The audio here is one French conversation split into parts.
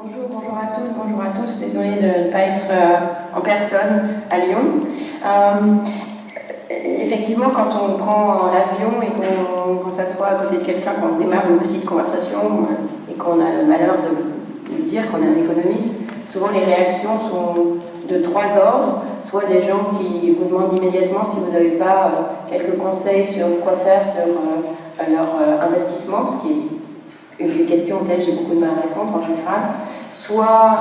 Bonjour à tous. Désolée de ne pas être en personne à Lyon. Effectivement, quand on prend l'avion et qu'on s'assoit à côté de quelqu'un, qu'on démarre une petite conversation et qu'on a le malheur de dire qu'on est un économiste, souvent les réactions sont de trois ordres. Soit des gens qui vous demandent immédiatement si vous n'avez pas quelques conseils sur quoi faire sur leur investissement, ce qui est une des questions auxquelles j'ai beaucoup de mal à répondre en général, soit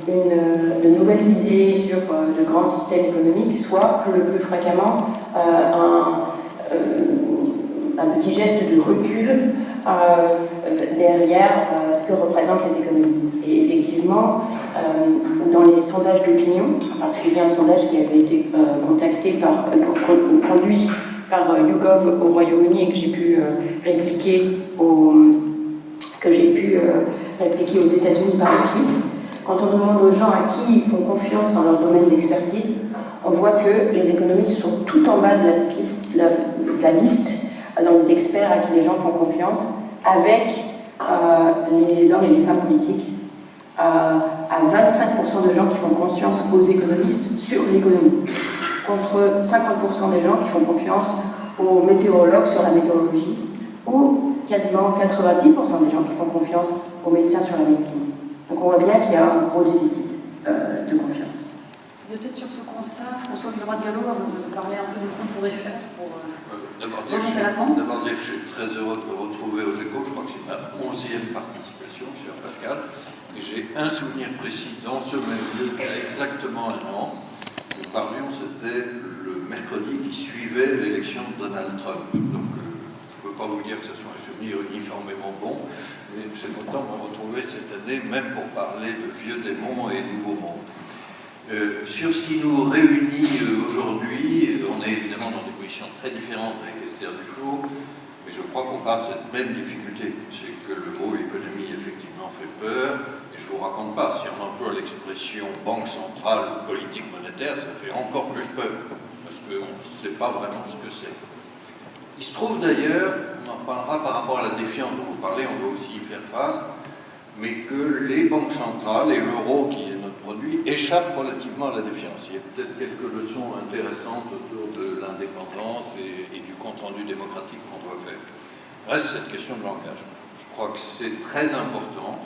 de nouvelles idées sur de grands systèmes économiques, soit le plus fréquemment un petit geste de recul derrière ce que représentent les économistes. Et effectivement, dans les sondages d'opinion, en particulier un sondage qui avait été conduit par YouGov au Royaume-Uni et que j'ai pu répliquer aux États-Unis par la suite. Quand on demande aux gens à qui ils font confiance dans leur domaine d'expertise, on voit que les économistes sont tout en bas de la liste dans les experts à qui les gens font confiance, avec les hommes et les femmes politiques, à 25% de gens qui font confiance aux économistes sur l'économie, contre 50% des gens qui font confiance aux météorologues sur la météorologie, ou quasiment 90% des gens qui font confiance aux médecins sur la médecine. Donc on voit bien qu'il y a un gros déficit de confiance. Peut-être sur ce constat, François Villeroy-Gallo, avant de parler un peu de ce qu'on pourrait faire pour remonter la pente. D'abord dire que je suis très heureux de me retrouver aux Échos. Je crois que c'est ma 11e participation, cher Pascal. Et j'ai un souvenir précis dans ce même lieu il y a exactement un an. Nous parlions, c'était le mercredi qui suivait l'élection de Donald Trump. Donc je ne peux pas vous dire que ce soit un souvenir uniformément bon, mais c'est content de me retrouver cette année, même pour parler de vieux démons et nouveaux mondes. Sur ce qui nous réunit aujourd'hui, on est évidemment dans des positions très différentes avec Esther Dufour, mais je crois qu'on parle de cette même difficulté, c'est que le mot économie effectivement fait peur, et je ne vous raconte pas, si on emploie l'expression banque centrale ou politique monétaire, ça fait encore plus peur, parce qu'on ne sait pas vraiment ce que c'est. Il se trouve d'ailleurs, on en parlera par rapport à la défiance dont vous parlez, on doit aussi y faire face, mais que les banques centrales et l'euro qui est notre produit échappent relativement à la défiance. Il y a peut-être quelques leçons intéressantes autour de l'indépendance et du compte-rendu démocratique qu'on doit faire. Reste cette question de langage. Je crois que c'est très important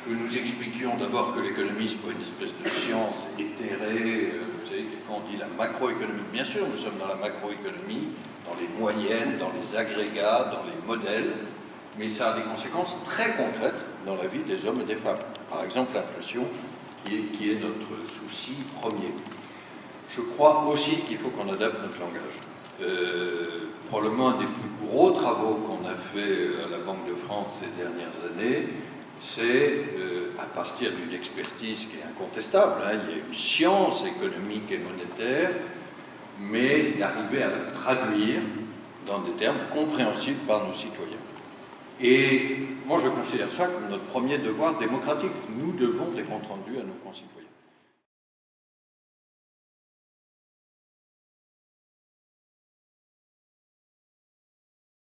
que nous expliquions d'abord que l'économie, ce n'est pas une espèce de science éthérée. Vous savez, quand on dit la macroéconomie, bien sûr, nous sommes dans la macroéconomie, dans les moyennes, dans les agrégats, dans les modèles, mais ça a des conséquences très concrètes dans la vie des hommes et des femmes. Par exemple, l'inflation, qui est notre souci premier. Je crois aussi qu'il faut qu'on adapte notre langage. Probablement un des plus gros travaux qu'on a fait à la Banque de France ces dernières années, c'est, à partir d'une expertise qui est incontestable, il y a une science économique et monétaire, mais d'arriver à la traduire dans des termes compréhensibles par nos citoyens. Et moi, je considère ça comme notre premier devoir démocratique. Nous devons des comptes rendus à nos concitoyens.